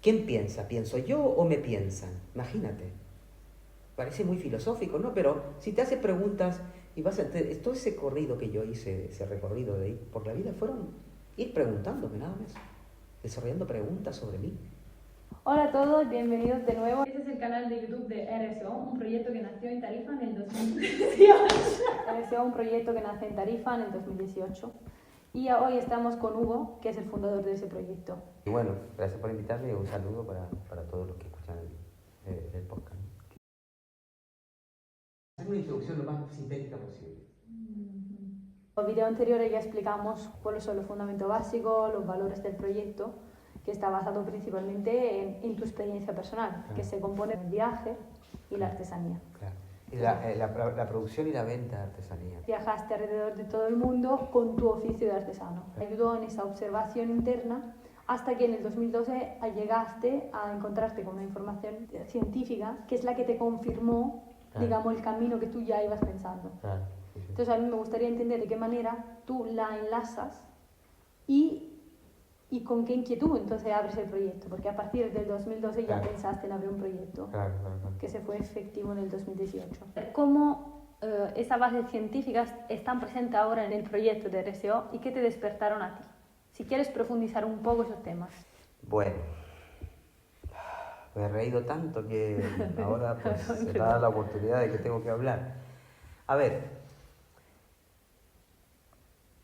¿Quién piensa? ¿Pienso yo o me piensan? Imagínate. Parece muy filosófico, ¿no? Pero si te haces preguntas y vas a... Todo ese corrido que yo hice, ese recorrido de ir por la vida, fueron ir preguntándome nada más. Desarrollando preguntas sobre mí. Hola a todos, bienvenidos de nuevo. Este es el canal de YouTube de RSO, un proyecto que nació en Tarifa en el 2018. RSO, un proyecto que nace en Tarifa en el 2018. Y hoy estamos con Hugo, que es el fundador de ese proyecto. Y bueno, gracias por invitarme y un saludo para todos los que escuchan el podcast. Hacer una introducción lo más sintética posible. En el video anterior ya explicamos cuáles son los fundamentos básicos, los valores del proyecto, que está basado principalmente en tu experiencia personal, Claro. que se compone del viaje y la artesanía. Claro. Y la producción y la venta de artesanía. Viajaste alrededor de todo el mundo con tu oficio de artesano. Te ayudó en esa observación interna hasta que en el 2012 llegaste a encontrarte con una información científica que es la que te confirmó, Claro. digamos, el camino que tú ya ibas pensando. Claro. Sí, sí. Entonces a mí me gustaría entender de qué manera tú la enlazas y con qué inquietud entonces abres el proyecto, porque a partir del 2012 ya Claro. pensaste en abrir un proyecto Claro. que se fue efectivo en el 2018. ¿Cómo esas bases científicas están presentes ahora en el proyecto de RSO y qué te despertaron a ti? Si quieres profundizar un poco esos temas. Bueno, me he reído tanto que ahora pues se da la oportunidad de que tengo que hablar. A ver,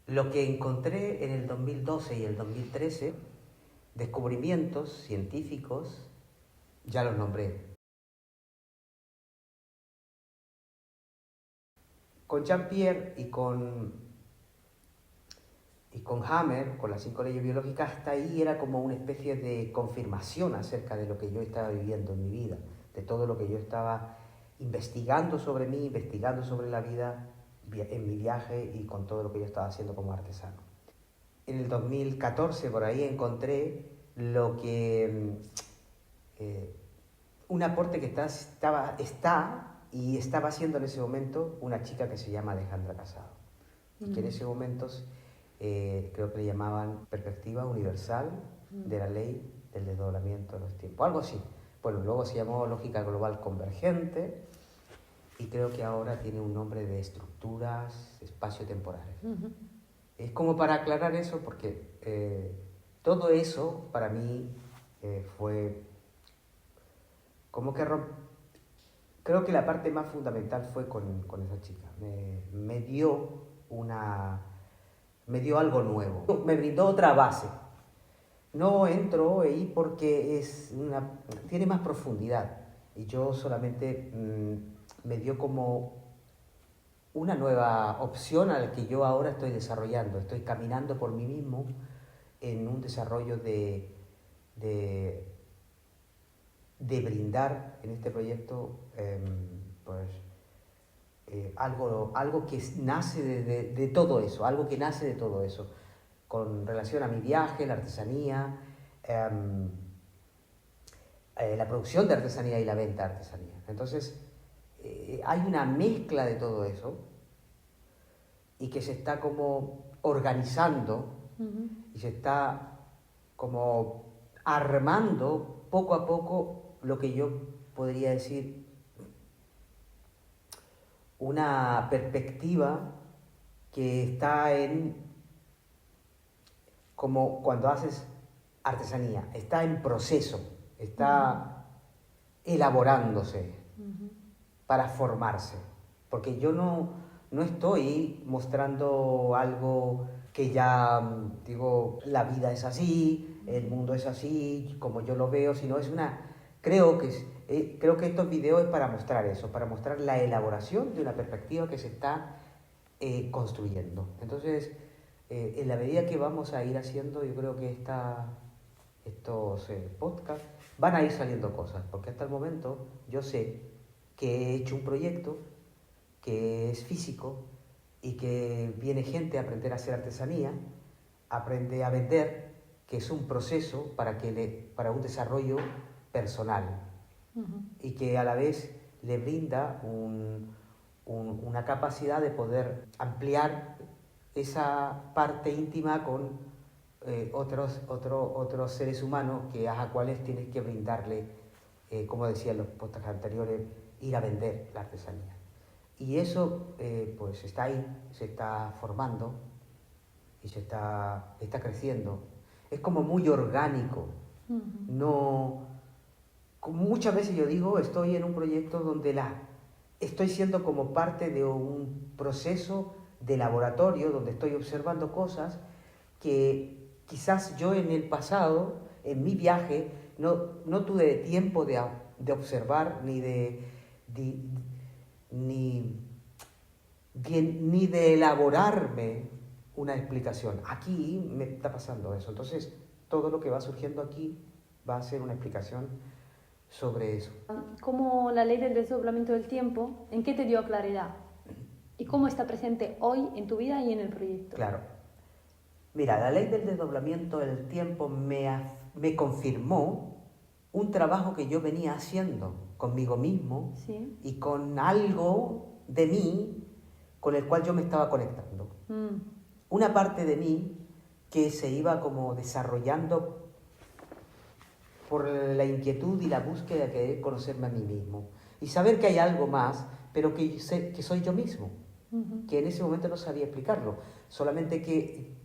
lo que encontré en el 2012 y el 2013, descubrimientos científicos, ya los nombré. Con Jean-Pierre y con Hammer, con las 5 leyes biológicas, hasta ahí era como una especie de confirmación acerca de lo que yo estaba viviendo en mi vida, de todo lo que yo estaba investigando sobre mí, investigando sobre la vida en mi viaje y con todo lo que yo estaba haciendo como artesano. En el 2014 por ahí encontré lo que un aporte que está y estaba haciendo en ese momento una chica que se llama Alejandra Casado, y que en ese momento creo que le llamaban perspectiva universal de la ley del desdoblamiento de los tiempos, algo así. Bueno, luego se llamó lógica global convergente y creo que ahora tiene un nombre de estructuras espaciotemporales. Es como para aclarar eso, porque todo eso para mí fue como que creo que la parte más fundamental fue con esa chica. Me dio algo nuevo, me brindó otra base. No entro ahí porque tiene más profundidad y yo solamente me dio como una nueva opción a la que yo ahora estoy desarrollando. Estoy caminando por mí mismo en un desarrollo de brindar en este proyecto pues, algo que nace de todo eso, algo que nace de todo eso, con relación a mi viaje, la artesanía, la producción de artesanía y la venta de artesanía. Entonces, hay una mezcla de todo eso y que se está como organizando y se está como armando poco a poco lo que yo podría decir una perspectiva que está como cuando haces artesanía, está en proceso, está elaborándose para formarse, porque yo no estoy mostrando algo que ya digo, la vida es así, el mundo es así, como yo lo veo, sino es creo que estos videos es para mostrar eso, para mostrar la elaboración de una perspectiva que se está construyendo. Entonces, en la medida que vamos a ir haciendo, yo creo que estos podcasts van a ir saliendo cosas, porque hasta el momento yo sé que he hecho un proyecto que es físico y que viene gente a aprender a hacer artesanía, aprende a vender, que es un proceso para un desarrollo personal y que a la vez le brinda una capacidad de poder ampliar esa parte íntima con otros seres humanos a cuales tienes que brindarle, como decían los podcasts anteriores, ir a vender la artesanía. Y eso pues está ahí, se está formando y está creciendo. Es como muy orgánico. No, muchas veces yo digo, estoy en un proyecto donde estoy siendo como parte de un proceso de laboratorio donde estoy observando cosas que quizás yo en el pasado, en mi viaje, no tuve tiempo de observar ni de elaborarme una explicación. Aquí me está pasando eso. Entonces, todo lo que va surgiendo aquí va a ser una explicación sobre eso. Como la ley del desdoblamiento del tiempo, ¿en qué te dio claridad? ¿Y cómo está presente hoy en tu vida y en el proyecto? Claro. Mira, la ley del desdoblamiento del tiempo me confirmó un trabajo que yo venía haciendo conmigo mismo, ¿sí? Y con algo de mí con el cual yo me estaba conectando. Una parte de mí que se iba como desarrollando por la inquietud y la búsqueda de querer conocerme a mí mismo y saber que hay algo más, pero que soy yo mismo, que en ese momento no sabía explicarlo, solamente que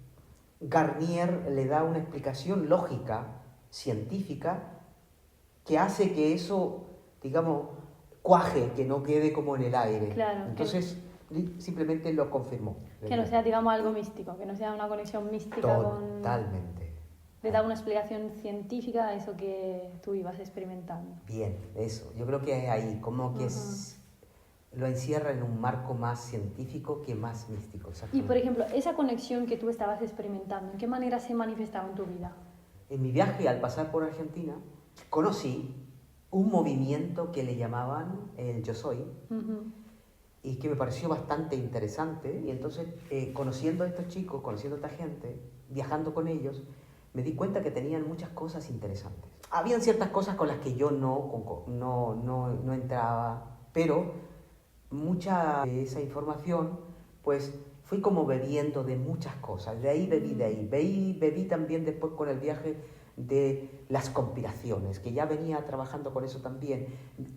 Garnier le da una explicación lógica, científica, que hace que eso, digamos, cuaje, que no quede como en el aire. Claro, entonces simplemente lo confirmó. Que no sea, digamos, algo místico, que no sea una conexión mística con... Totalmente. Le da una explicación científica a eso que tú ibas experimentando. Bien, eso. Yo creo que es ahí, como que lo encierra en un marco más científico que más místico. Y, por ejemplo, esa conexión que tú estabas experimentando, ¿en qué manera se manifestaba en tu vida? En mi viaje, al pasar por Argentina, conocí un movimiento que le llamaban el Yo Soy, y que me pareció bastante interesante. Y entonces, conociendo a estos chicos, conociendo a esta gente, viajando con ellos, me di cuenta que tenían muchas cosas interesantes. Habían ciertas cosas con las que yo no entraba, pero mucha de esa información, pues fui como bebiendo de muchas cosas. De ahí bebí también después con el viaje de las conspiraciones, que ya venía trabajando con eso también.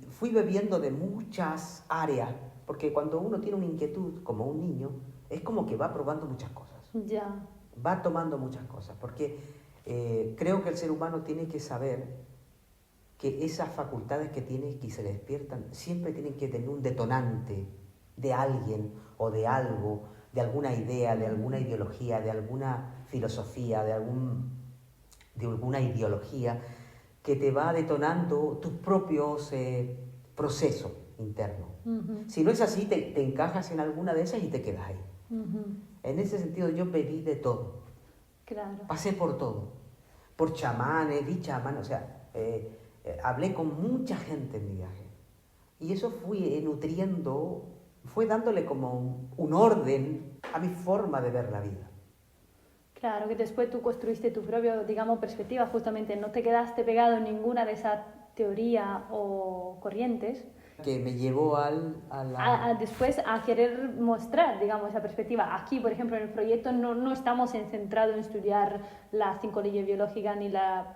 Fui bebiendo de muchas áreas, porque cuando uno tiene una inquietud, como un niño, es como que va probando muchas cosas. Ya. Va tomando muchas cosas, porque creo que el ser humano tiene que saber que esas facultades que tiene, que se le despiertan, siempre tienen que tener un detonante de alguien o de algo, de alguna idea, de alguna ideología, de alguna filosofía, de alguna ideología que te va detonando tus propios procesos internos. Si no es así, te encajas en alguna de esas y te quedas ahí. En ese sentido yo bebí de todo. Claro. Pasé por todo. Por chamanes, vi chamanes, o sea, hablé con mucha gente en mi viaje. Y eso fue nutriendo, fue dándole como un orden a mi forma de ver la vida. Claro, que después tú construiste tu propia, digamos, perspectiva, justamente no te quedaste pegado en ninguna de esas teorías o corrientes. Que me llevó después a querer mostrar, digamos, esa perspectiva. Aquí, por ejemplo, en el proyecto no estamos centrados en estudiar las 5 leyes biológicas ni la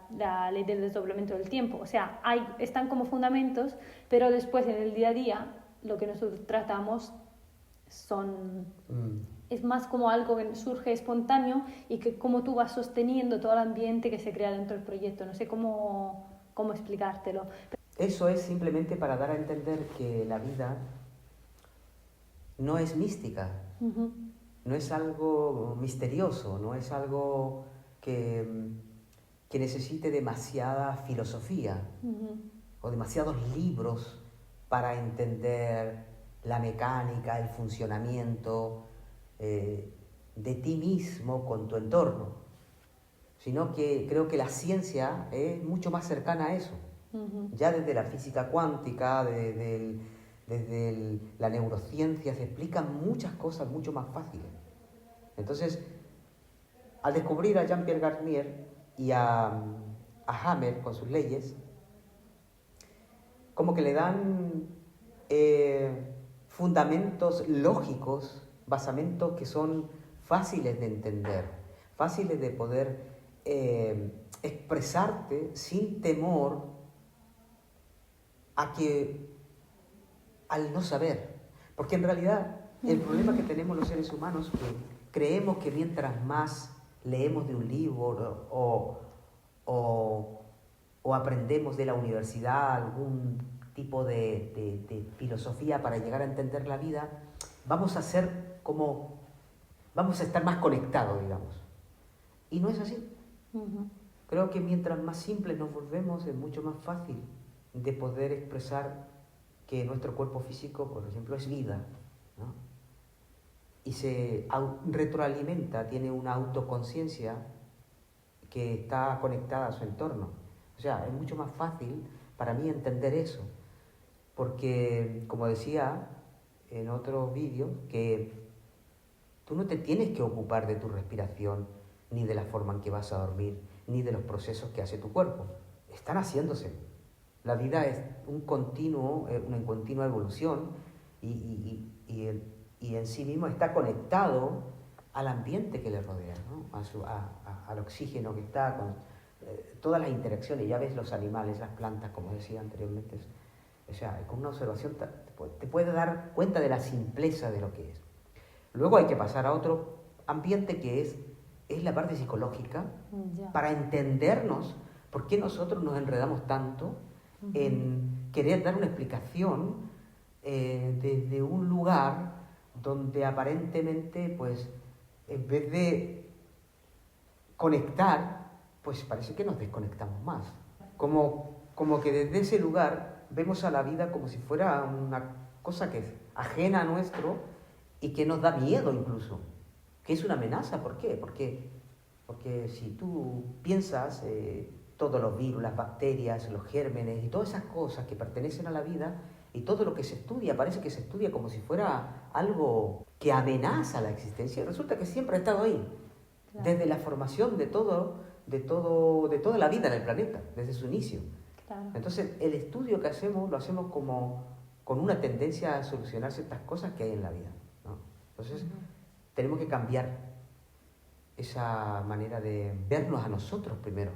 ley del desdoblamiento del tiempo. O sea, están como fundamentos, pero después en el día a día lo que nosotros tratamos es más como algo que surge espontáneo y que como tú vas sosteniendo todo el ambiente que se crea dentro del proyecto. No sé cómo explicártelo. Eso es simplemente para dar a entender que la vida no es mística, no es algo misterioso, no es algo que necesite demasiada filosofía o demasiados libros para entender la mecánica, el funcionamiento de ti mismo con tu entorno, sino que creo que la ciencia es mucho más cercana a eso. Ya desde la física cuántica, desde la neurociencia, se explican muchas cosas mucho más fáciles. Entonces, al descubrir a Jean-Pierre Garnier y a Hammer con sus leyes, como que le dan fundamentos lógicos, basamentos que son fáciles de entender, fáciles de poder expresarte sin temor al no saber. Porque en realidad el problema que tenemos los seres humanos es que creemos que mientras más leemos de un libro o aprendemos de la universidad algún tipo de filosofía para llegar a entender la vida, vamos a estar más conectados, digamos. Y no es así. Creo que mientras más simples nos volvemos, es mucho más fácil de poder expresar que nuestro cuerpo físico, por ejemplo, es vida, ¿no? Y se retroalimenta, tiene una autoconciencia que está conectada a su entorno. O sea, es mucho más fácil para mí entender eso, porque, como decía en otros vídeos, que tú no te tienes que ocupar de tu respiración, ni de la forma en que vas a dormir, ni de los procesos que hace tu cuerpo. Están haciéndose. La vida es una continua evolución y en sí mismo está conectado al ambiente que le rodea, ¿no? Al oxígeno que está, con todas las interacciones. Ya ves los animales, las plantas, como decía anteriormente. O sea, con una observación te puede dar cuenta de la simpleza de lo que es. Luego hay que pasar a otro ambiente que es la parte psicológica, para entendernos por qué nosotros nos enredamos tanto en querer dar una explicación desde un lugar donde aparentemente, pues, en vez de conectar, pues parece que nos desconectamos más. Como que desde ese lugar vemos a la vida como si fuera una cosa que es ajena a nuestro y que nos da miedo incluso, que es una amenaza. ¿Por qué? Porque si tú piensas todos los virus, las bacterias, los gérmenes y todas esas cosas que pertenecen a la vida y todo lo que se estudia, parece que se estudia como si fuera algo que amenaza la existencia. Resulta que siempre ha estado ahí, claro, desde la formación de toda la vida en el planeta, desde su inicio. Claro. Entonces, el estudio que hacemos, lo hacemos como con una tendencia a solucionar ciertas cosas que hay en la vida, ¿no? Entonces, tenemos que cambiar esa manera de vernos a nosotros primero,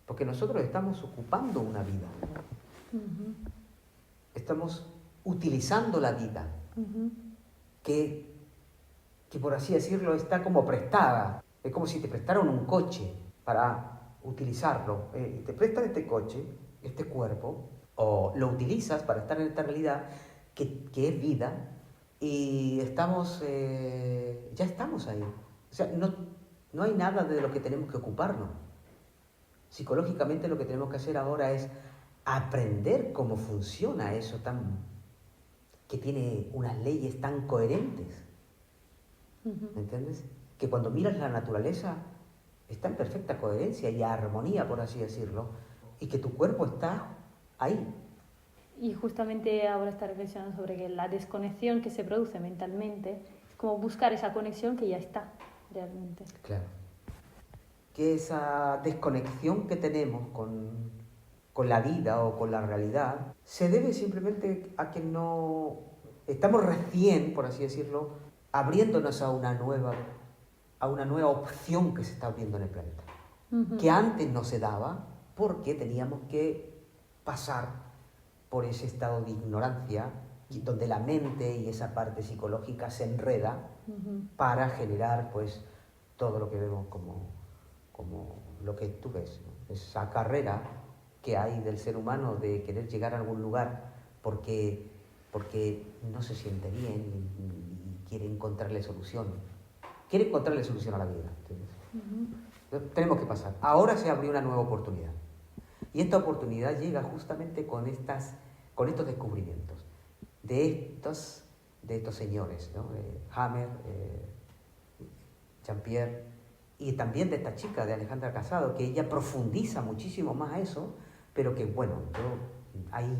porque nosotros estamos ocupando una vida, estamos utilizando la vida, que por así decirlo está como prestada. Es como si te prestaran un coche para utilizarlo. Te prestan este coche, este cuerpo, o lo utilizas para estar en esta realidad que es vida, y ya estamos ahí. O sea, no hay nada de lo que tenemos que ocuparnos. Psicológicamente lo que tenemos que hacer ahora es aprender cómo funciona eso que tiene unas leyes tan coherentes. ¿Me entiendes? Que cuando miras la naturaleza está en perfecta coherencia y armonía, por así decirlo, y que tu cuerpo está ahí. Y justamente ahora está reflexionando sobre que la desconexión que se produce mentalmente es como buscar esa conexión que ya está realmente. Claro. Que esa desconexión que tenemos con la vida o con la realidad se debe simplemente a que no estamos recién, por así decirlo, abriéndonos a una nueva opción que se está abriendo en el planeta, que antes no se daba porque teníamos que pasar por ese estado de ignorancia donde la mente y esa parte psicológica se enreda para generar, pues, todo lo que vemos como lo que tú ves, ¿no? Esa carrera que hay del ser humano de querer llegar a algún lugar porque no se siente bien y quiere encontrarle solución. Quiere encontrarle solución a la vida. Tenemos que pasar. Ahora se abrió una nueva oportunidad. Y esta oportunidad llega justamente con estos descubrimientos de estos señores, ¿no? Hammer, Jean-Pierre, y también de esta chica, de Alejandra Casado, que ella profundiza muchísimo más a eso, pero que, bueno, yo ahí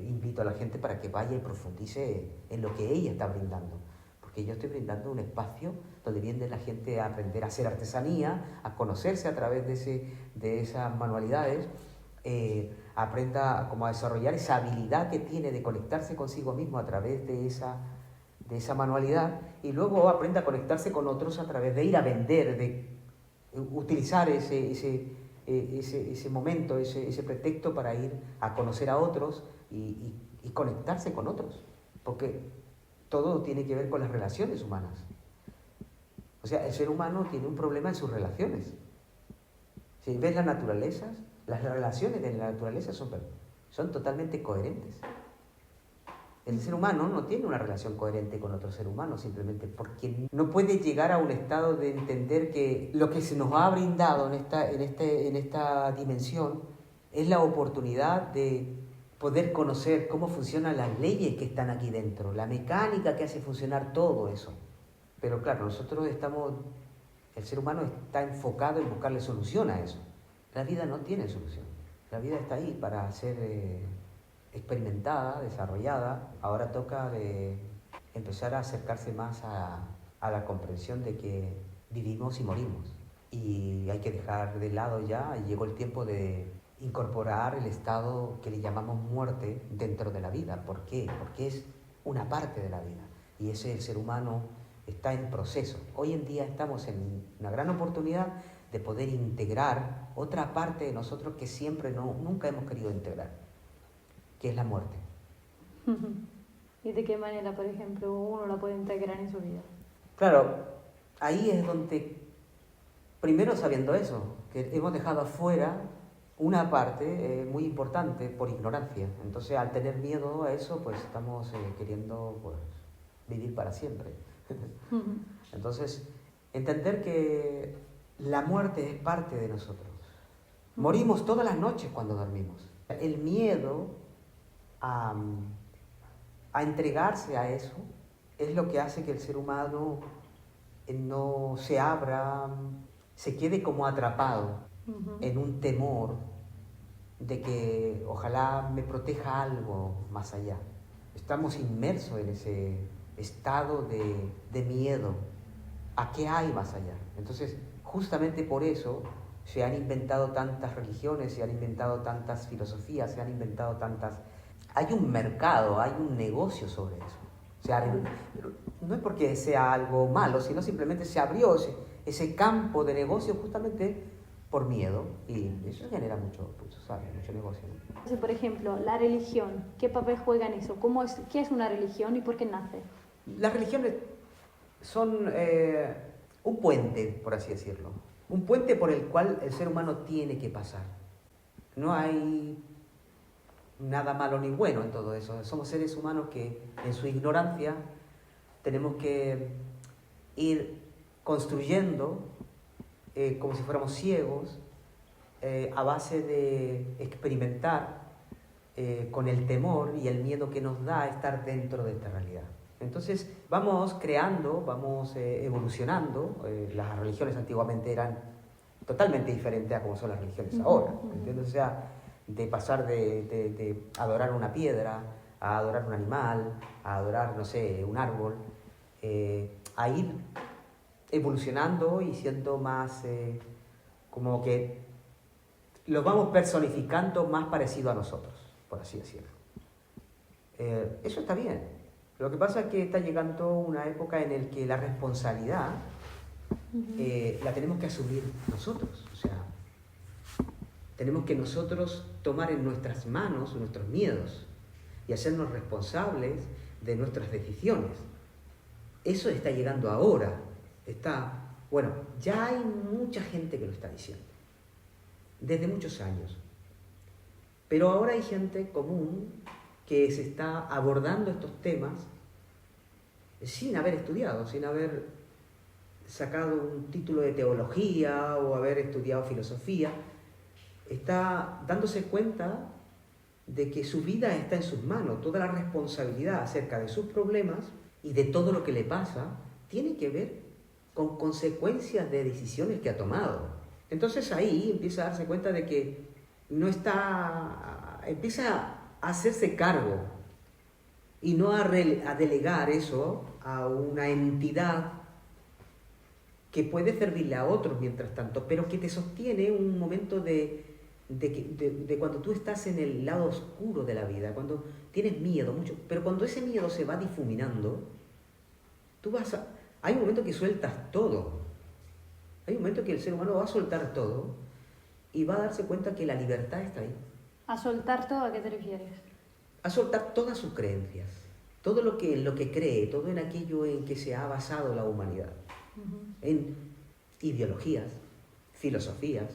invito a la gente para que vaya y profundice en lo que ella está brindando. Porque yo estoy brindando un espacio donde viene la gente a aprender a hacer artesanía, a conocerse a través de esas manualidades, aprenda como a desarrollar esa habilidad que tiene de conectarse consigo mismo a través de esa manualidad, y luego aprenda a conectarse con otros a través de ir a vender, utilizar ese momento, ese pretexto para ir a conocer a otros y conectarse con otros, porque todo tiene que ver con las relaciones humanas. O sea, el ser humano tiene un problema en sus relaciones. Si ves las naturalezas, las relaciones de la naturaleza son totalmente coherentes. El ser humano no tiene una relación coherente con otro ser humano, simplemente porque no puede llegar a un estado de entender que lo que se nos ha brindado en esta dimensión es la oportunidad de poder conocer cómo funcionan las leyes que están aquí dentro, la mecánica que hace funcionar todo eso. Pero claro, el ser humano está enfocado en buscarle solución a eso. La vida no tiene solución. La vida está ahí para ser experimentada, desarrollada. Ahora toca empezar a acercarse más a la comprensión de que vivimos y morimos. Y hay que dejar de lado ya, llegó el tiempo de incorporar el estado que le llamamos muerte dentro de la vida. ¿Por qué? Porque es una parte de la vida. Y ese el ser humano está en proceso. Hoy en día estamos en una gran oportunidad de poder integrar otra parte de nosotros que nunca hemos querido integrar, que es la muerte. ¿Y de qué manera, por ejemplo, uno la puede integrar en su vida? Claro, ahí es donde, primero sabiendo eso, que hemos dejado afuera una parte muy importante por ignorancia. Entonces, al tener miedo a eso, pues estamos queriendo vivir para siempre. Entonces, entender que la muerte es parte de nosotros. Morimos todas las noches cuando dormimos. El miedo a entregarse a eso es lo que hace que el ser humano no se abra, se quede como atrapado en un temor de que ojalá me proteja algo más allá. Estamos inmersos en ese estado de miedo a qué hay más allá. Entonces, justamente por eso se han inventado tantas religiones, se han inventado tantas filosofías, se han inventado tantas... Hay un mercado, hay un negocio sobre eso. O sea, no es porque sea algo malo, sino simplemente se abrió ese campo de negocio justamente por miedo, y eso genera mucho negocio, ¿no? Entonces, por ejemplo, la religión, ¿qué papel juega en eso? ¿Qué es una religión y por qué nace? Las religiones son un puente, por así decirlo. Un puente por el cual el ser humano tiene que pasar. No hay nada malo ni bueno en todo eso. Somos seres humanos que en su ignorancia tenemos que ir construyendo como si fuéramos ciegos a base de experimentar con el temor y el miedo que nos da estar dentro de esta realidad. Entonces vamos creando, vamos evolucionando. Las religiones antiguamente eran totalmente diferentes a como son las religiones ahora, ¿entiendes? O sea, de pasar de adorar una piedra, a adorar un animal, a adorar, no sé, un árbol, a ir evolucionando y siendo más como que lo vamos personificando más parecido a nosotros, por así decirlo. Eso está bien. Lo que pasa es que está llegando una época en la que la responsabilidad la tenemos que asumir nosotros. O sea, tenemos que nosotros tomar en nuestras manos nuestros miedos y hacernos responsables de nuestras decisiones. Eso está llegando ahora. Ya hay mucha gente que lo está diciendo, desde muchos años. Pero ahora hay gente común que se está abordando estos temas sin haber estudiado, sin haber sacado un título de teología o haber estudiado filosofía. Está dándose cuenta de que su vida está en sus manos. Toda la responsabilidad acerca de sus problemas y de todo lo que le pasa tiene que ver con consecuencias de decisiones que ha tomado. Entonces ahí empieza a darse cuenta de que empieza a hacerse cargo y no a delegar eso a una entidad que puede servirle a otros mientras tanto, pero que te sostiene un momento de cuando tú estás en el lado oscuro de la vida, cuando tienes miedo mucho, pero cuando ese miedo se va difuminando, hay un momento que sueltas todo. Hay un momento que el ser humano va a soltar todo y va a darse cuenta que la libertad está ahí. ¿A soltar todo a qué te refieres? A soltar todas sus creencias, todo lo que cree, todo en aquello en que se ha basado la humanidad, en ideologías, filosofías,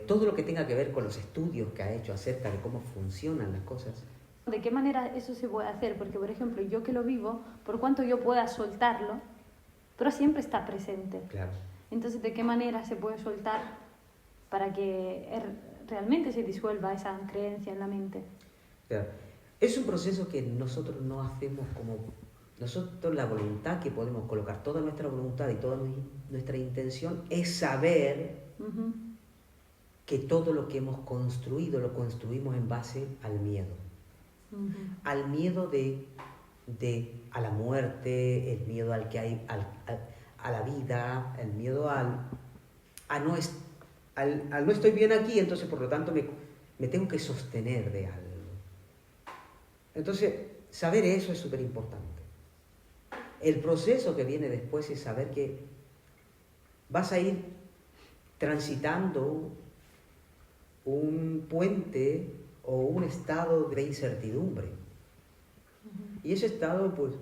todo lo que tenga que ver con los estudios que ha hecho acerca de cómo funcionan las cosas. ¿De qué manera eso se puede hacer? Porque, por ejemplo, yo que lo vivo, por cuanto yo pueda soltarlo, pero siempre está presente. Claro. Entonces, ¿de qué manera se puede soltar para que realmente se disuelva esa creencia en la mente? Claro. Es un proceso que nosotros no hacemos como... Nosotros la voluntad que podemos colocar, toda nuestra voluntad y toda nuestra intención es saber que todo lo que hemos construido lo construimos en base al miedo. Al miedo a la muerte, el miedo al que hay, a la vida, el miedo al no estoy bien aquí, entonces por lo tanto me tengo que sostener de algo. Entonces, saber eso es súper importante. El proceso que viene después es saber que vas a ir transitando un puente o un estado de incertidumbre. Y ese estado, pues,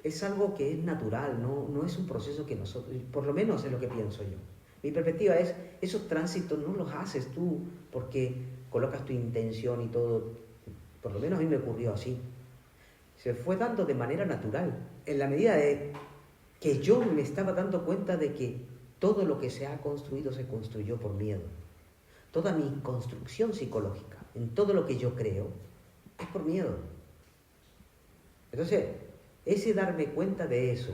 es algo que es natural, no es un proceso que nosotros, por lo menos es lo que pienso yo. Mi perspectiva es, esos tránsitos no los haces tú porque colocas tu intención y todo, por lo menos a mí me ocurrió así. Se fue dando de manera natural, en la medida de que yo me estaba dando cuenta de que todo lo que se ha construido se construyó por miedo. Toda mi construcción psicológica, en todo lo que yo creo, es por miedo. Entonces, ese darme cuenta de eso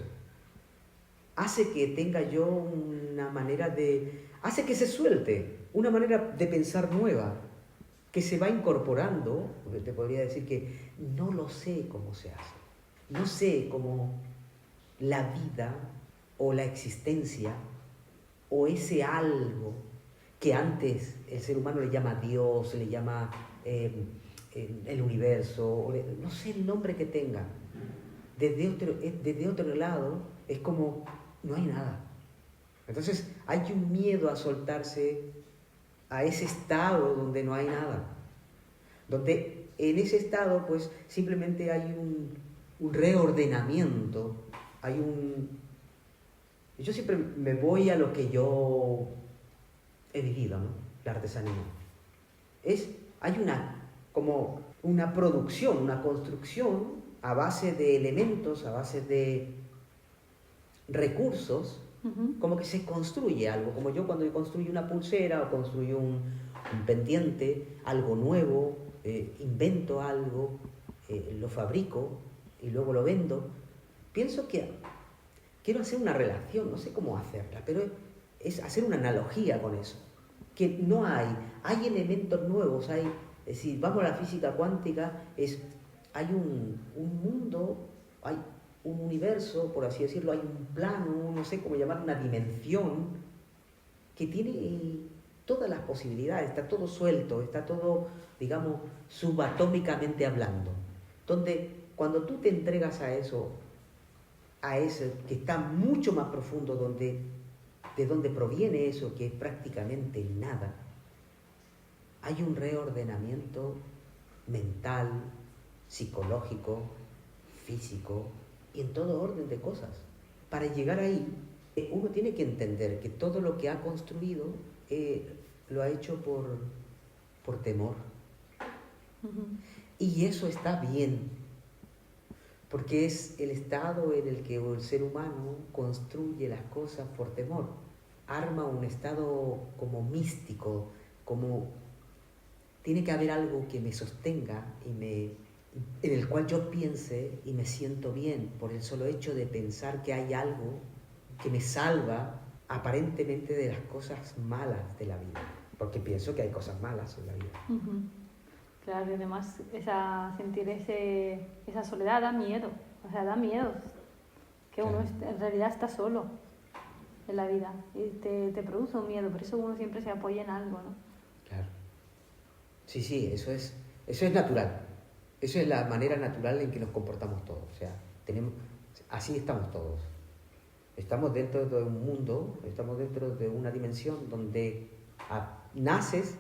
hace que tenga yo una manera de... hace que se suelte, una manera de pensar nueva, que se va incorporando. Te podría decir que no lo sé cómo se hace. No sé cómo la vida o la existencia o ese algo que antes el ser humano le llama Dios, le llama el universo, no sé el nombre que tenga, desde otro lado es como no hay nada. Entonces hay un miedo a soltarse a ese estado donde no hay nada, donde en ese estado pues simplemente hay un reordenamiento, yo siempre me voy a lo que yo he vivido, ¿no? La artesanía. Hay como una producción, una construcción a base de elementos, a base de recursos, como que se construye algo, como yo cuando construyo una pulsera o construyo un pendiente, algo nuevo, invento algo, lo fabrico y luego lo vendo. Pienso que quiero hacer una relación, no sé cómo hacerla, pero es hacer una analogía con eso, que no hay elementos nuevos, si vamos a la física cuántica, hay un mundo, hay un universo, por así decirlo, hay un plano, no sé cómo llamar, una dimensión que tiene todas las posibilidades, está todo suelto, está todo, digamos, subatómicamente hablando, donde cuando tú te entregas a eso, a ese que está mucho más profundo, de donde proviene eso, que es prácticamente nada, hay un reordenamiento mental, psicológico, físico y en todo orden de cosas. Para llegar ahí, uno tiene que entender que todo lo que ha construido lo ha hecho por temor. Y eso está bien, porque es el estado en el que el ser humano construye las cosas por temor. Arma un estado como místico, como tiene que haber algo que me sostenga en el cual yo piense y me siento bien por el solo hecho de pensar que hay algo que me salva aparentemente de las cosas malas de la vida, porque pienso que hay cosas malas en la vida. Claro, y además sentir esa soledad da miedo, o sea, da miedo que uno en realidad está solo en la vida y te produce un miedo, por eso uno siempre se apoya en algo, ¿no? Claro. Sí, eso es natural. Eso es la manera natural en que nos comportamos todos. O sea, así estamos todos. Estamos dentro de un mundo, estamos dentro de una dimensión donde naces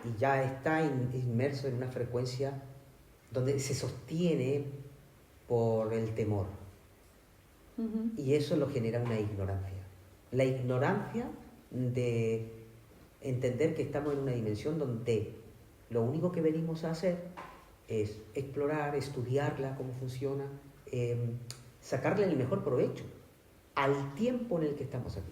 y ya está inmerso en una frecuencia donde se sostiene por el temor. Y eso lo genera una ignorancia. La ignorancia de entender que estamos en una dimensión donde lo único que venimos a hacer es explorar, estudiarla, cómo funciona, sacarle el mejor provecho al tiempo en el que estamos aquí,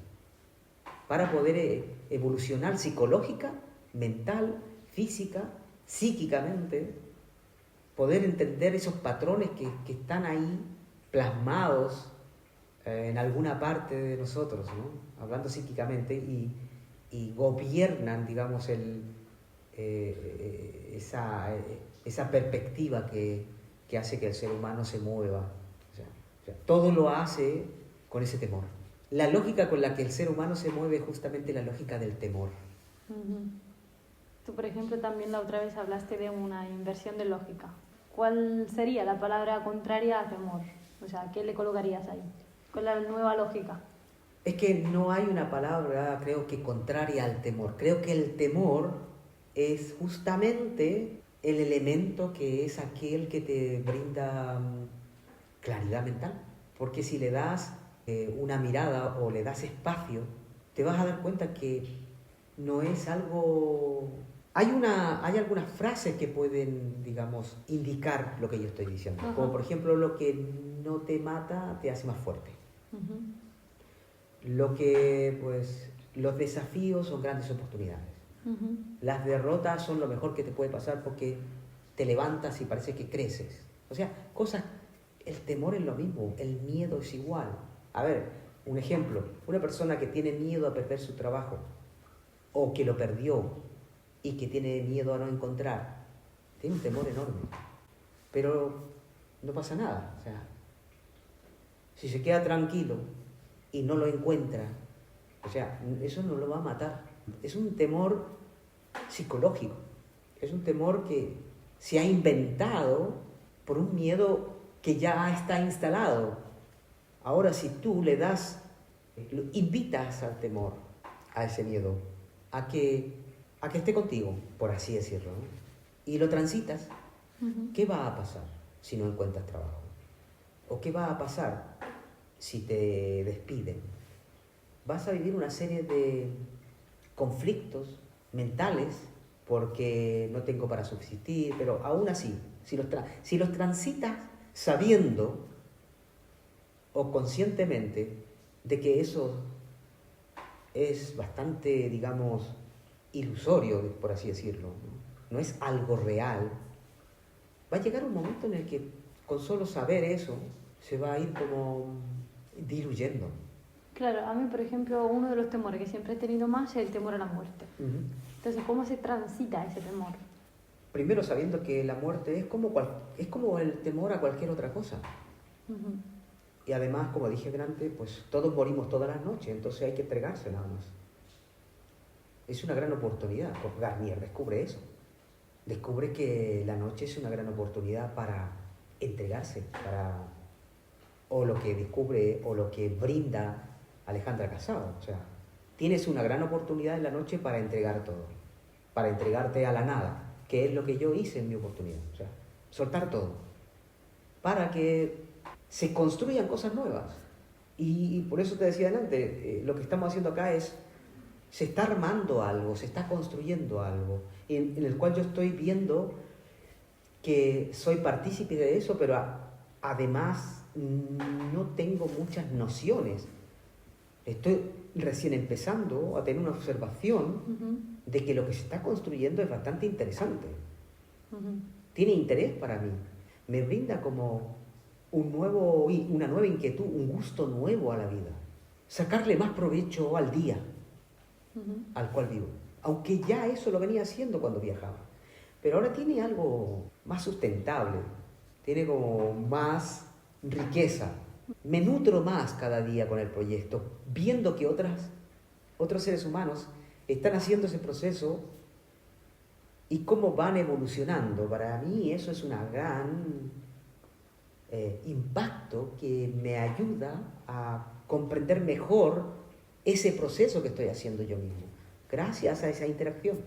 para poder evolucionar psicológica, mental, física, psíquicamente, poder entender esos patrones que están ahí plasmados en alguna parte de nosotros, ¿no? Hablando psíquicamente, y gobiernan, digamos, esa perspectiva que hace que el ser humano se mueva. O sea, todo lo hace con ese temor. La lógica con la que el ser humano se mueve es justamente la lógica del temor. Tú, por ejemplo, también la otra vez hablaste de una inversión de lógica. ¿Cuál sería la palabra contraria a temor? O sea, ¿qué le colocarías ahí? ¿Cuál es la nueva lógica? Es que no hay una palabra, creo que contraria al temor. Creo que el temor es justamente el elemento que es aquel que te brinda claridad mental. Porque si le das una mirada o le das espacio, te vas a dar cuenta que no es algo... Hay algunas frases que pueden, digamos, indicar lo que yo estoy diciendo. Ajá. Como por ejemplo, lo que no te mata te hace más fuerte. Lo que, pues, los desafíos son grandes oportunidades. Las derrotas son lo mejor que te puede pasar porque te levantas y parece que creces. O sea, cosas, el temor es lo mismo, el miedo es igual. A ver, un ejemplo, una persona que tiene miedo a perder su trabajo o que lo perdió y que tiene miedo a no encontrar, tiene un temor enorme. Pero no pasa nada. O sea, si se queda tranquilo y no lo encuentra, o sea, eso no lo va a matar. Es un temor psicológico, es un temor que se ha inventado por un miedo que ya está instalado. Ahora, si tú le das, lo invitas al temor, a ese miedo, a que esté contigo, por así decirlo, ¿no? Y lo transitas, ¿qué va a pasar si no encuentras trabajo? ¿O qué va a pasar si te despiden? Vas a vivir una serie de conflictos mentales porque no tengo para subsistir, pero aún así, si los transitas sabiendo o conscientemente de que eso es bastante, digamos, ilusorio, por así decirlo, no es algo real, va a llegar un momento en el que con solo saber eso se va a ir como diluyendo. Claro, a mí, por ejemplo, uno de los temores que siempre he tenido más es el temor a la muerte. Entonces, ¿cómo se transita ese temor? Primero sabiendo que la muerte es como el temor a cualquier otra cosa. Y además, como dije antes, pues todos morimos todas las noches, entonces hay que entregarse nada más. Es una gran oportunidad. Garnier descubre eso. Descubre que la noche es una gran oportunidad para entregarse, o lo que descubre o lo que brinda Alejandra Casado. O sea, tienes una gran oportunidad en la noche para entregar todo, para entregarte a la nada, que es lo que yo hice en mi oportunidad. O sea, soltar todo, para que se construyan cosas nuevas. Y por eso te decía antes, lo que estamos haciendo acá se está armando algo, se está construyendo algo, en el cual yo estoy viendo que soy partícipe de eso, pero además no tengo muchas nociones. Estoy recién empezando a tener una observación de que lo que se está construyendo es bastante interesante. Tiene interés para mí. Me brinda como una nueva inquietud, un gusto nuevo a la vida. Sacarle más provecho al día al cual vivo. Aunque ya eso lo venía haciendo cuando viajaba. Pero ahora tiene algo más sustentable. Tiene como más riqueza. Me nutro más cada día con el proyecto, viendo que otros seres humanos están haciendo ese proceso y cómo van evolucionando. Para mí eso es una gran impacto que me ayuda a comprender mejor ese proceso que estoy haciendo yo mismo, gracias a esa interacción.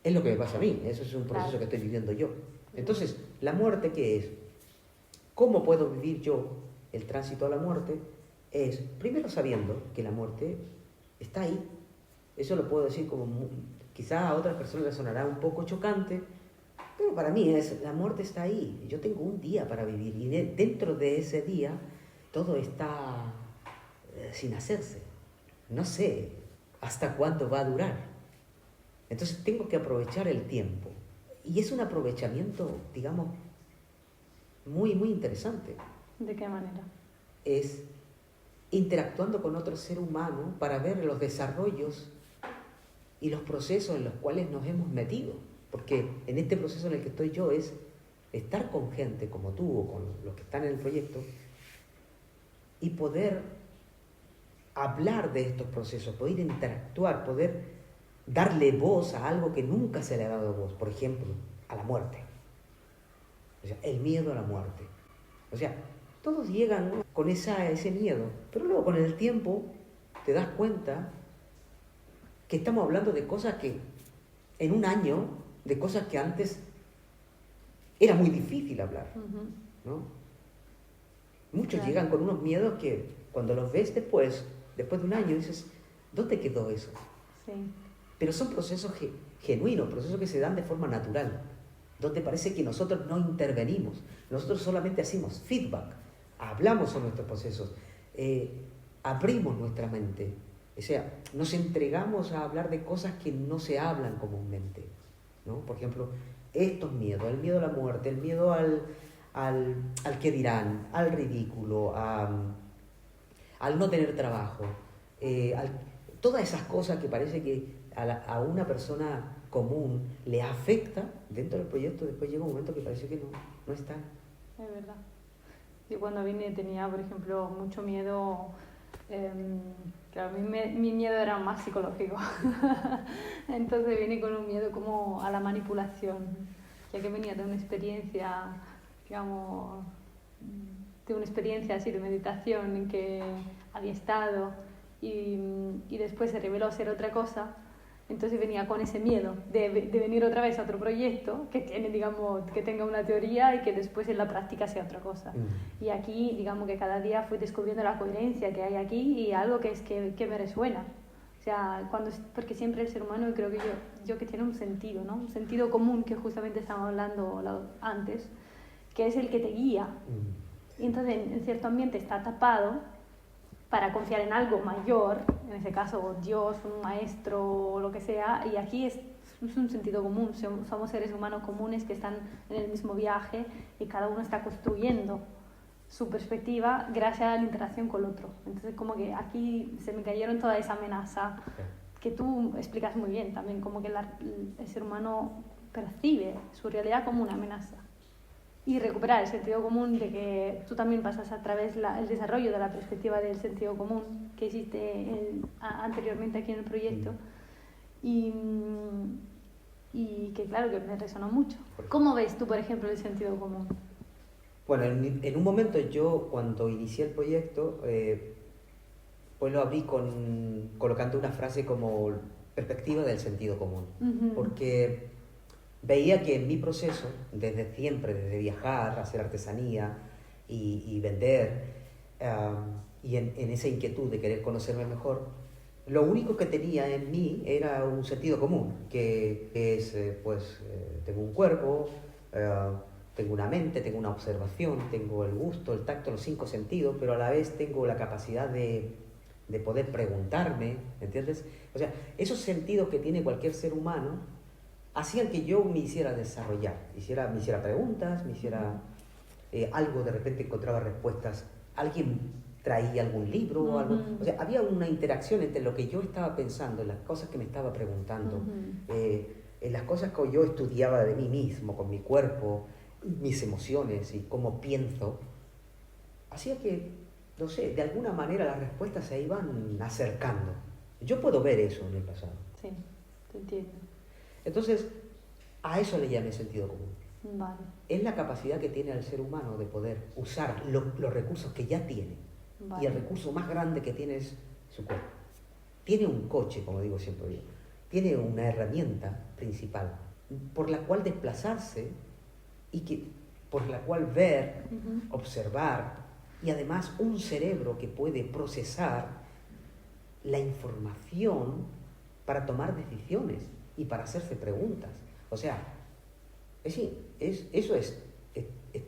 Es lo que me pasa a mí, eso es un proceso que estoy viviendo yo. Entonces, ¿la muerte qué es? ¿Cómo puedo vivir yo el tránsito a la muerte? Es, primero sabiendo que la muerte está ahí. Eso lo puedo decir como, quizá a otras personas les sonará un poco chocante, pero para mí es, la muerte está ahí. Yo tengo un día para vivir y dentro de ese día todo está sin hacerse. No sé hasta cuánto va a durar. Entonces tengo que aprovechar el tiempo. Y es un aprovechamiento, digamos, muy, muy interesante. ¿De qué manera? Es interactuando con otro ser humano para ver los desarrollos y los procesos en los cuales nos hemos metido. Porque en este proceso en el que estoy yo es estar con gente como tú o con los que están en el proyecto y poder hablar de estos procesos, poder interactuar, poder darle voz a algo que nunca se le ha dado voz, por ejemplo, a la muerte. O sea, el miedo a la muerte. O sea, todos llegan, ¿no?, con ese miedo, pero luego con el tiempo te das cuenta que estamos hablando de cosas que en un año, de cosas que antes era muy difícil hablar, ¿no? Muchos llegan con unos miedos que cuando los ves después de un año dices, ¿dónde quedó eso? Sí. Pero son procesos genuinos, procesos que se dan de forma natural, donde parece que nosotros no intervenimos, nosotros solamente hacemos feedback, hablamos sobre nuestros procesos, abrimos nuestra mente, o sea, nos entregamos a hablar de cosas que no se hablan comúnmente, ¿no? Por ejemplo, estos miedos, el miedo a la muerte, el miedo al qué dirán, al ridículo, al no tener trabajo, todas esas cosas que parece que a una persona común le afecta dentro del proyecto, después llega un momento que parece que no está. Es verdad. Yo cuando vine tenía, por ejemplo, mucho miedo. Claro, mi miedo era más psicológico. Entonces vine con un miedo como a la manipulación, ya que venía de una experiencia, digamos, así de meditación en que había estado y después se reveló ser otra cosa. Entonces venía con ese miedo de venir otra vez a otro proyecto que tiene, digamos, que tenga una teoría y que después en la práctica sea otra cosa. Y aquí, digamos que cada día fui descubriendo la coherencia que hay aquí y algo que me resuena. O sea, porque siempre el ser humano, creo que yo que tiene un sentido, ¿no? Un sentido común que justamente estábamos hablando antes, que es el que te guía. Y entonces en cierto ambiente está tapado para confiar en algo mayor, en ese caso Dios, un maestro o lo que sea, y aquí es un sentido común, somos seres humanos comunes que están en el mismo viaje y cada uno está construyendo su perspectiva gracias a la interacción con el otro. Entonces como que aquí se me cayeron toda esa amenaza que tú explicas muy bien también, como que el ser humano percibe su realidad como una amenaza. Y recuperar el sentido común de que tú también pasas a través el desarrollo de la perspectiva del sentido común que existe anteriormente aquí en el proyecto y que claro que me resonó mucho. ¿Cómo ves tú, por ejemplo, el sentido común? Bueno, en un momento yo cuando inicié el proyecto pues lo abrí colocando una frase como perspectiva del sentido común, porque veía que en mi proceso, desde siempre, desde viajar, hacer artesanía y vender, y en esa inquietud de querer conocerme mejor, lo único que tenía en mí era un sentido común, que es, tengo un cuerpo, tengo una mente, tengo una observación, tengo el gusto, el tacto, los 5 sentidos, pero a la vez tengo la capacidad de poder preguntarme, ¿entiendes? O sea, esos sentidos que tiene cualquier ser humano hacían que yo me hiciera desarrollar, me hiciera preguntas, me hiciera algo, de repente encontraba respuestas, alguien traía algún libro o algo, o sea, había una interacción entre lo que yo estaba pensando, en las cosas que me estaba preguntando, en las cosas que yo estudiaba de mí mismo, con mi cuerpo, mis emociones y cómo pienso, hacía que, no sé, de alguna manera las respuestas se iban acercando. Yo puedo ver eso en el pasado. Sí, te entiendo. Entonces, a eso le llamé sentido común. Vale. Es la capacidad que tiene el ser humano de poder usar los recursos que ya tiene. Vale. Y el recurso más grande que tiene es su cuerpo. Tiene un coche, como digo siempre yo. Tiene una herramienta principal por la cual desplazarse y por la cual ver, observar, y además un cerebro que puede procesar la información para tomar decisiones y para hacerse preguntas. O sea, eso es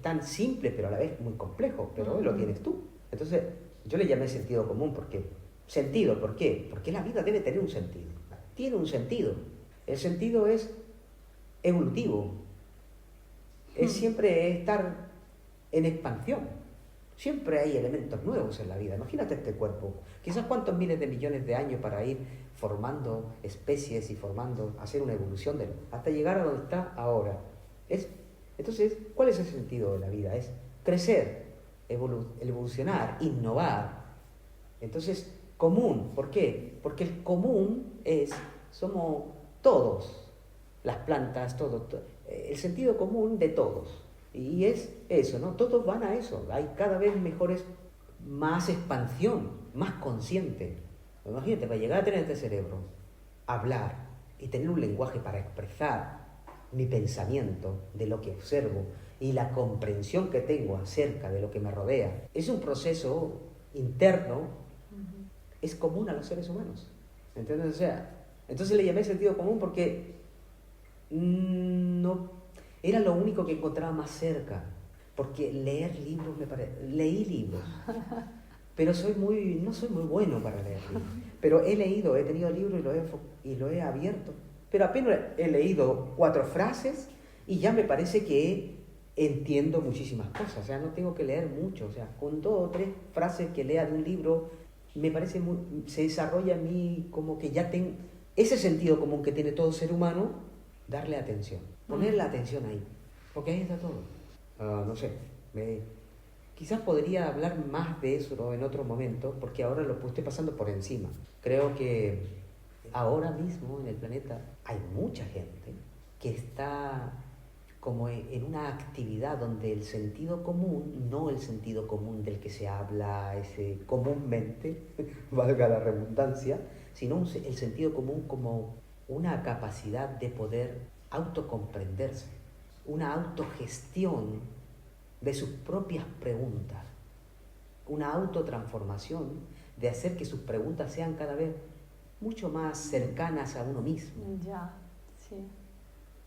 tan simple, pero a la vez muy complejo, pero hoy lo tienes tú. Entonces, yo le llamé sentido común porque... Sentido, ¿por qué? Porque la vida debe tener un sentido. Tiene un sentido. El sentido es evolutivo. Es siempre estar en expansión. Siempre hay elementos nuevos en la vida. Imagínate este cuerpo. Quizás cuántos miles de millones de años para ir formando especies y hacer una evolución hasta llegar a donde está ahora. Entonces, ¿cuál es el sentido de la vida? Es crecer, evolucionar, innovar. Entonces, común. ¿Por qué? Porque el común somos todos, las plantas, todo, el sentido común de todos. Y es eso, ¿no? Todos van a eso. Hay cada vez más expansión, más consciente. Imagínate, para llegar a tener este cerebro, hablar y tener un lenguaje para expresar mi pensamiento de lo que observo y la comprensión que tengo acerca de lo que me rodea, es un proceso interno. Es común a los seres humanos. ¿Entiendes? O sea, entonces le llamé sentido común porque no era lo único que encontraba más cerca. Porque leer libros leí libros, pero no soy muy bueno para leer libros. Pero he tenido libros y lo he abierto. Pero apenas he leído 4 frases y ya me parece que entiendo muchísimas cosas. O sea, no tengo que leer mucho. O sea, con 2 o 3 frases que lea de un libro, me parece se desarrolla en mí como que ya tengo ese sentido común que tiene todo ser humano, darle atención, poner la atención ahí, porque ahí está todo. No sé, quizás podría hablar más de eso en otro momento, porque ahora lo estoy pasando por encima. Creo que ahora mismo en el planeta hay mucha gente que está como en una actividad donde el sentido común, no el sentido común del que se habla comúnmente, valga la redundancia, sino el sentido común como una capacidad de poder autocomprenderse, una autogestión de sus propias preguntas, una autotransformación de hacer que sus preguntas sean cada vez mucho más cercanas a uno mismo. Ya, sí.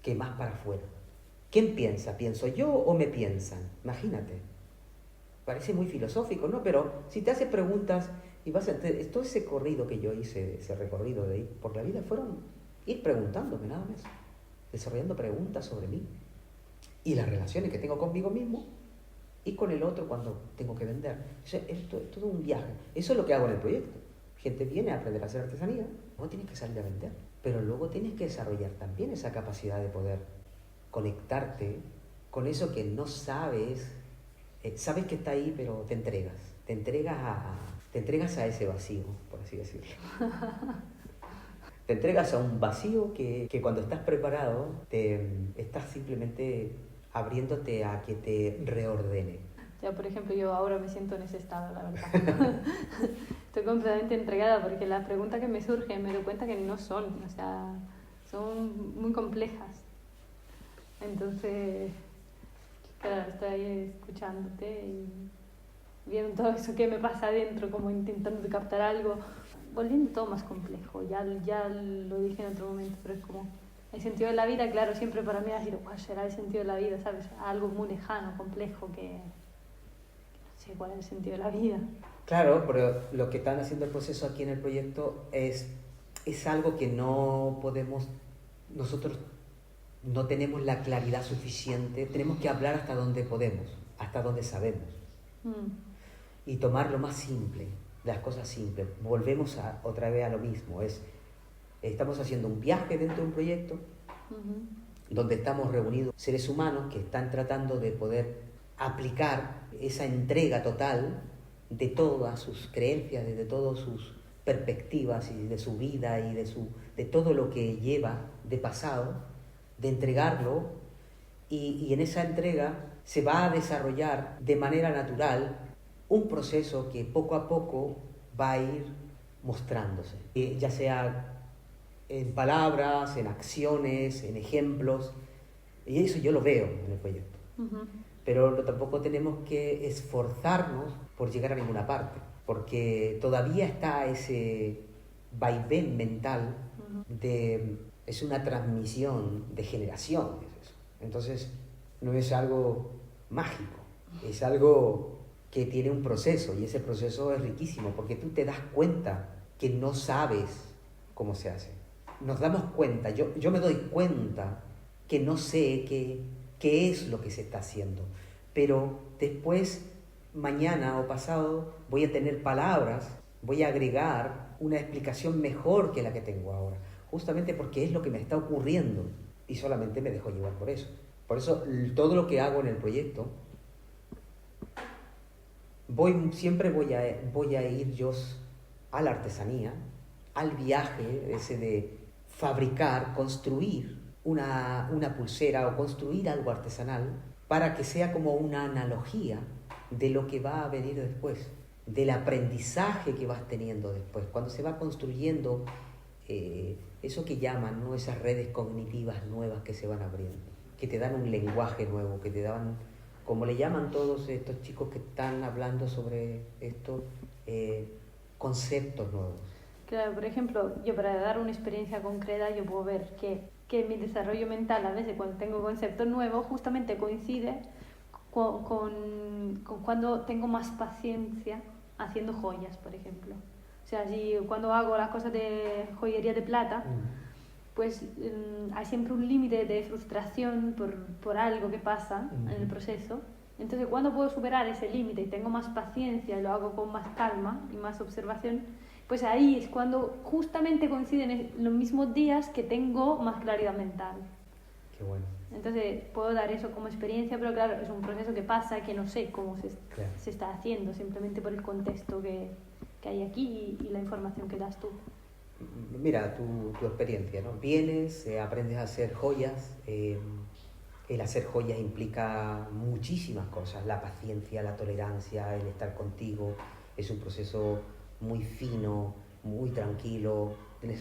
Que más para afuera. ¿Quién piensa? ¿Pienso yo o me piensan? Imagínate. Parece muy filosófico, ¿no? Pero si te haces preguntas y vas a... Todo ese corrido que yo hice, ese recorrido de ir por la vida, fueron ir preguntándome nada más. Desarrollando preguntas sobre mí. Y las relaciones que tengo conmigo mismo y con el otro cuando tengo que vender. O sea, es todo un viaje. Eso es lo que hago en el proyecto. Gente viene a aprender a hacer artesanía, no tienes que salir a vender. Pero luego tienes que desarrollar también esa capacidad de poder conectarte con eso que no sabes, sabes que está ahí, pero te entregas a ese vacío, por así decirlo. Te entregas a un vacío que cuando estás preparado, estás simplemente abriéndote a que te reordene. Ya, por ejemplo, yo ahora me siento en ese estado, la verdad. Estoy completamente entregada porque las preguntas que me surgen me doy cuenta que no son, o sea, son muy complejas. Entonces, claro, estoy ahí escuchándote y viendo todo eso que me pasa adentro, como intentando captar algo, volviendo todo más complejo. Ya lo dije en otro momento, pero es como el sentido de la vida, claro, siempre para mí ha sido, ¿cuál será el sentido de la vida? ¿Sabes? Algo muy lejano, complejo, que no sé cuál es el sentido de la vida. Claro, pero lo que están haciendo el proceso aquí en el proyecto es algo que no podemos, nosotros no tenemos la claridad suficiente, tenemos que hablar hasta donde podemos, hasta donde sabemos. Y tomar lo más simple, las cosas simples. Volvemos otra vez a lo mismo, estamos haciendo un viaje dentro de un proyecto donde estamos reunidos seres humanos que están tratando de poder aplicar esa entrega total de todas sus creencias, de todas sus perspectivas y de su vida y de todo lo que lleva de pasado, de entregarlo y en esa entrega se va a desarrollar de manera natural un proceso que poco a poco va a ir mostrándose, ya sea en palabras, en acciones, en ejemplos, y eso yo lo veo en el proyecto. Pero tampoco tenemos que esforzarnos por llegar a ninguna parte, porque todavía está ese vaivén mental es una transmisión de generaciones. Eso. Entonces, no es algo mágico, es algo que tiene un proceso, y ese proceso es riquísimo, porque tú te das cuenta que no sabes cómo se hace. Nos damos cuenta, yo me doy cuenta que no sé qué es lo que se está haciendo, pero después, mañana o pasado, voy a tener palabras, voy a agregar una explicación mejor que la que tengo ahora, justamente porque es lo que me está ocurriendo y solamente me dejo llevar por eso. Por eso todo lo que hago en el proyecto, siempre voy a ir yo a la artesanía, al viaje ese de fabricar, construir una pulsera o construir algo artesanal para que sea como una analogía de lo que va a venir después, del aprendizaje que vas teniendo después, cuando se va construyendo eso que llaman, ¿no? Esas redes cognitivas nuevas que se van abriendo, que te dan un lenguaje nuevo, que te dan, como le llaman todos estos chicos que están hablando sobre esto, conceptos nuevos. Claro, por ejemplo, yo para dar una experiencia concreta, yo puedo ver que mi desarrollo mental, a veces cuando tengo conceptos nuevos, justamente coincide con cuando tengo más paciencia haciendo joyas, por ejemplo. O sea, cuando hago las cosas de joyería de plata, pues hay siempre un límite de frustración por algo que pasa en el proceso. Entonces, cuando puedo superar ese límite y tengo más paciencia y lo hago con más calma y más observación, pues ahí es cuando justamente coinciden los mismos días que tengo más claridad mental. Qué bueno. Entonces, puedo dar eso como experiencia, pero claro, es un proceso que pasa, que no sé cómo se está haciendo, simplemente por el contexto que hay aquí y la información que das tú. Mira, tu experiencia, ¿no? Vienes, aprendes a hacer joyas. El hacer joyas implica muchísimas cosas, la paciencia, la tolerancia, el estar contigo. Es un proceso muy fino, muy tranquilo,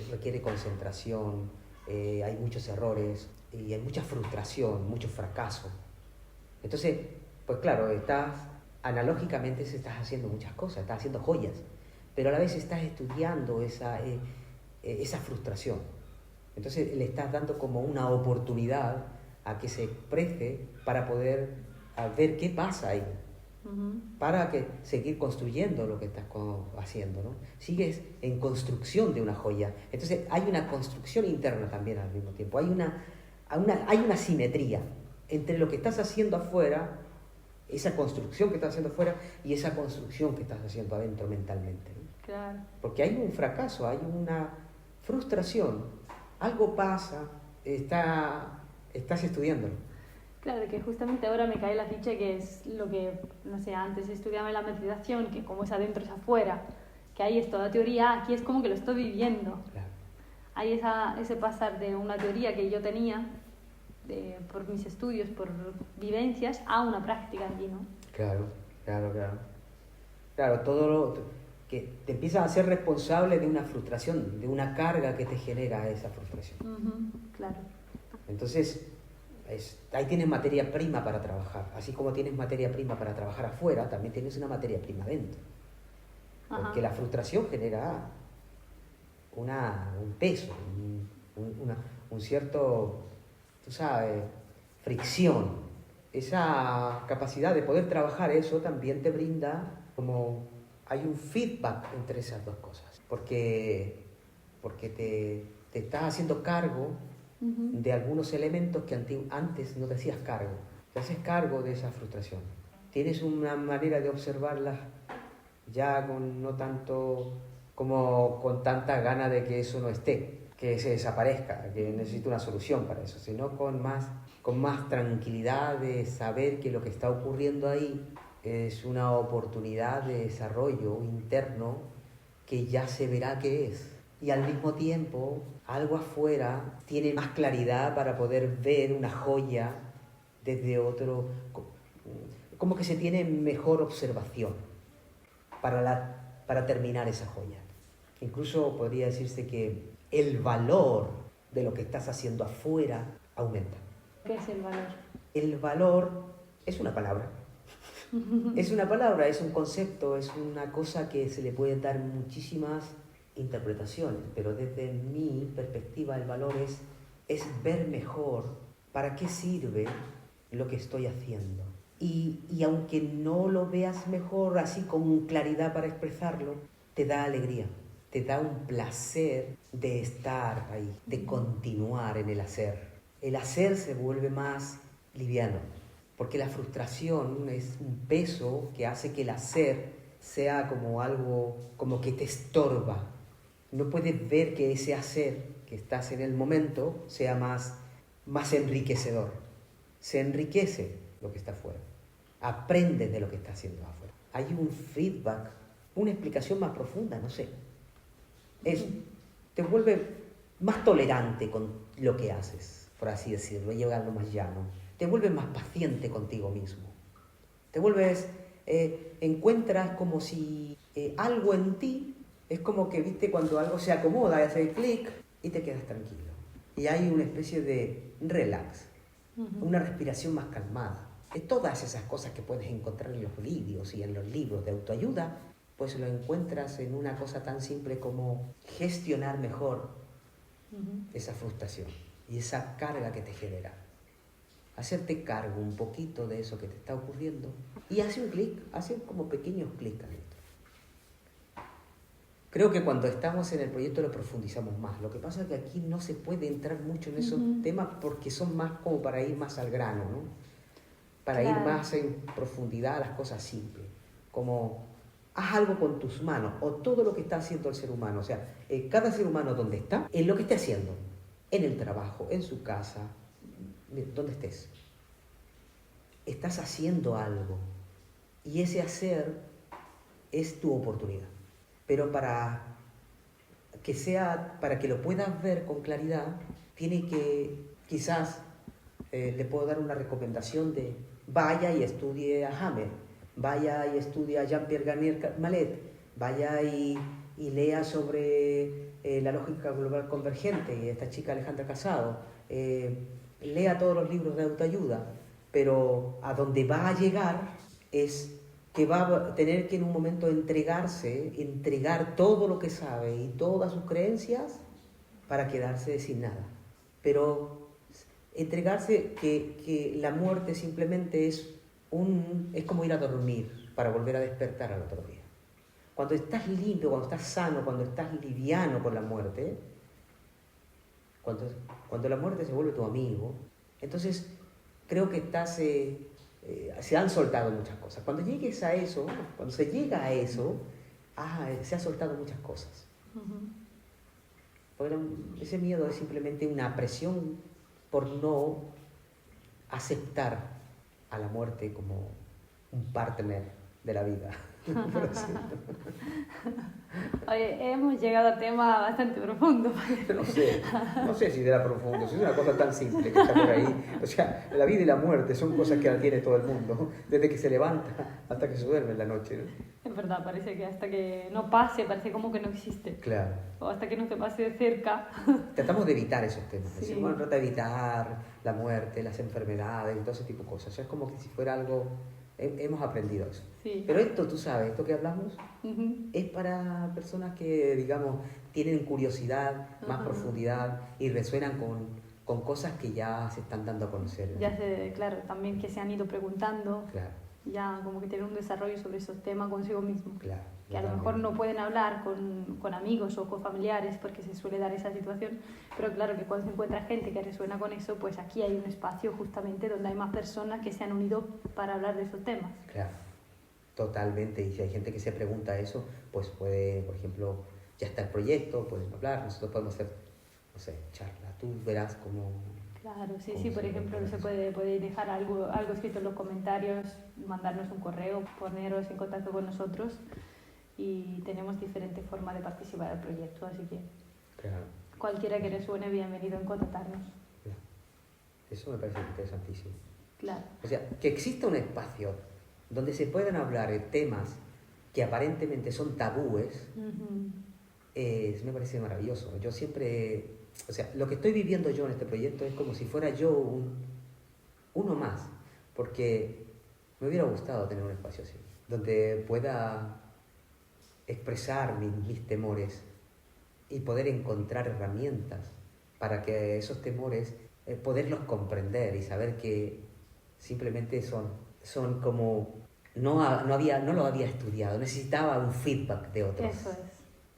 requiere concentración, hay muchos errores y hay mucha frustración, mucho fracaso. Entonces, pues claro, analógicamente estás haciendo muchas cosas, estás haciendo joyas, pero a la vez estás estudiando esa frustración. Entonces le estás dando como una oportunidad a que se exprese para poder ver qué pasa ahí, para seguir construyendo lo que estás haciendo, ¿no? Sigues en construcción de una joya. Entonces hay una construcción interna también al mismo tiempo. Hay una simetría entre lo que estás haciendo afuera, esa construcción que estás haciendo afuera, y esa construcción que estás haciendo adentro mentalmente, ¿no? Claro. Porque hay un fracaso, hay una frustración, algo pasa, estás estudiándolo. Claro, que justamente ahora me cae la ficha que es lo que, no sé, antes estudiaba en la meditación, que como es adentro es afuera, que ahí es toda teoría, aquí es como que lo estoy viviendo. Claro. Hay ese pasar de una teoría que yo tenía por mis estudios, por vivencias, a una práctica allí, ¿no? Claro. Claro, que te empiezas a ser responsable de una frustración, de una carga que te genera esa frustración. Claro. Entonces, ahí tienes materia prima para trabajar. Así como tienes materia prima para trabajar afuera, también tienes una materia prima dentro. Porque la frustración genera un peso, un cierto, tú sabes, fricción. Esa capacidad de poder trabajar eso también te brinda como hay un feedback entre esas dos cosas. Porque te estás haciendo cargo de algunos elementos que antes no te hacías cargo. Te haces cargo de esa frustración. Tienes una manera de observarla ya no tanto como con tanta gana de que eso no esté, que se desaparezca, que necesito una solución para eso, sino con más tranquilidad de saber que lo que está ocurriendo ahí es una oportunidad de desarrollo interno que ya se verá qué es. Y al mismo tiempo, algo afuera tiene más claridad para poder ver una joya desde otro, como que se tiene mejor observación para terminar esa joya. Incluso podría decirse que el valor de lo que estás haciendo afuera aumenta. ¿Qué es el valor? El valor es una palabra. Es una palabra, es un concepto, es una cosa que se le pueden dar muchísimas interpretaciones, pero desde mi perspectiva el valor es ver mejor para qué sirve lo que estoy haciendo. Y aunque no lo veas mejor así con claridad para expresarlo, te da alegría, te da un placer de estar ahí, de continuar en el hacer. El hacer se vuelve más liviano, porque la frustración es un peso que hace que el hacer sea como algo, como que te estorba. No puedes ver que ese hacer que estás en el momento sea más enriquecedor. Se enriquece lo que está afuera. Aprendes de lo que está haciendo afuera. Hay un feedback, una explicación más profunda, no sé. Te vuelve más tolerante con lo que haces, por así decirlo, llegando más llano. Te vuelves más paciente contigo mismo. Te vuelves, encuentras como si algo en ti, es como que, viste, cuando algo se acomoda y hace clic y te quedas tranquilo. Y hay una especie de relax, una respiración más calmada. De todas esas cosas que puedes encontrar en los libros y en los libros de autoayuda, pues lo encuentras en una cosa tan simple como gestionar mejor esa frustración y esa carga que te genera. Hacerte cargo un poquito de eso que te está ocurriendo y hace un clic, hace como pequeños clics adentro. Creo que cuando estamos en el proyecto lo profundizamos más. Lo que pasa es que aquí no se puede entrar mucho en esos temas porque son más como para ir más al grano, ¿no? Para ir más en profundidad a las cosas simples. Como haz algo con tus manos o todo lo que está haciendo el ser humano. O sea, cada ser humano donde está, en lo que esté haciendo, en el trabajo, en su casa, donde estés. Estás haciendo algo y ese hacer es tu oportunidad. Pero para que lo puedas ver con claridad, tiene que, quizás, le puedo dar una recomendación de vaya y estudie a Hammer, vaya y estudie a Jean-Pierre Garnier Mallet, vaya y lea sobre la lógica global convergente y esta chica Alejandra Casado, lea todos los libros de autoayuda, pero a donde va a llegar es que va a tener que en un momento entregar todo lo que sabe y todas sus creencias para quedarse sin nada. Pero entregarse que la muerte simplemente es como ir a dormir para volver a despertar al otro día. Cuando estás limpio, cuando estás sano, cuando estás liviano con la muerte, cuando la muerte se vuelve tu amigo, entonces creo que se han soltado muchas cosas. Cuando llegues a eso, cuando se llega a eso, se han soltado muchas cosas. Porque ese miedo es simplemente una presión por no aceptar a la muerte como un partner de la vida. Oye, hemos llegado a temas bastante profundos. No sé si será profundo, si es una cosa tan simple que está por ahí. O sea, la vida y la muerte son cosas que la tiene todo el mundo, desde que se levanta hasta que se duerme en la noche, ¿no? Es verdad, parece que hasta que no pase, parece como que no existe. Claro. O hasta que no te pase de cerca. Tratamos de evitar esos temas. Sí. Decimos, bueno, trata de evitar la muerte, las enfermedades y todo ese tipo de cosas. O sea, es como que si fuera algo. Hemos aprendido eso. Sí. Pero esto, tú sabes, esto que hablamos, es para personas que, digamos, tienen curiosidad, más profundidad y resuenan con cosas que ya se están dando a conocer. Claro, también que se han ido preguntando. Claro. Ya como que tienen un desarrollo sobre esos temas consigo mismo. Claro. Que a lo mejor no pueden hablar con amigos o con familiares porque se suele dar esa situación, pero claro que cuando se encuentra gente que resuena con eso, pues aquí hay un espacio justamente donde hay más personas que se han unido para hablar de esos temas. Claro, totalmente. Y si hay gente que se pregunta eso, pues puede, por ejemplo, ya está el proyecto, pueden hablar, nosotros podemos hacer, no sé, charla, tú verás cómo... Claro, sí, por ejemplo, se puede dejar algo escrito en los comentarios, mandarnos un correo, poneros en contacto con nosotros. Y tenemos diferentes formas de participar del proyecto, así que cualquiera que resuene, bienvenido en contactarnos. Eso me parece interesantísimo. Claro. O sea, que exista un espacio donde se puedan hablar de temas que aparentemente son tabúes, me parece maravilloso. Yo siempre, o sea, lo que estoy viviendo yo en este proyecto es como si fuera yo uno más, porque me hubiera gustado tener un espacio así, donde pueda expresar mis temores y poder encontrar herramientas para que esos temores, poderlos comprender y saber que simplemente son como, no lo había estudiado, necesitaba un feedback de otros. Eso es.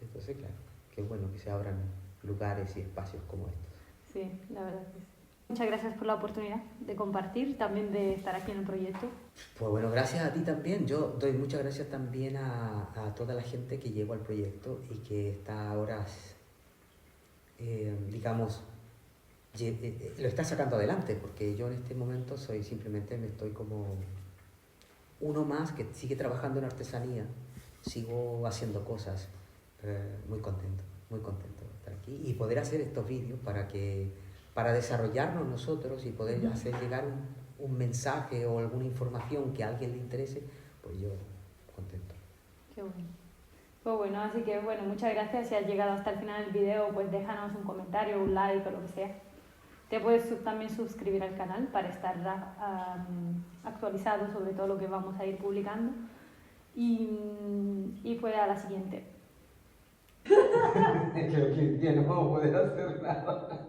Entonces, claro, qué bueno que se abran lugares y espacios como estos. Sí, la verdad que sí. Muchas gracias por la oportunidad de compartir, también de estar aquí en el proyecto. Pues bueno, gracias a ti también. Yo doy muchas gracias también a toda la gente que llegó al proyecto y que está ahora, digamos, lo está sacando adelante, porque yo en este momento me estoy como uno más que sigue trabajando en artesanía, sigo haciendo cosas, muy contento de estar aquí y poder hacer estos vídeos para desarrollarnos nosotros y poder hacer llegar un mensaje o alguna información que a alguien le interese, pues yo contento. Qué bueno. Pues bueno, así que bueno, muchas gracias. Si has llegado hasta el final del video, pues déjanos un comentario, un like o lo que sea. Te puedes también suscribir al canal para estar actualizado sobre todo lo que vamos a ir publicando. Y pues a la siguiente. Creo que ya no vamos a poder hacer nada.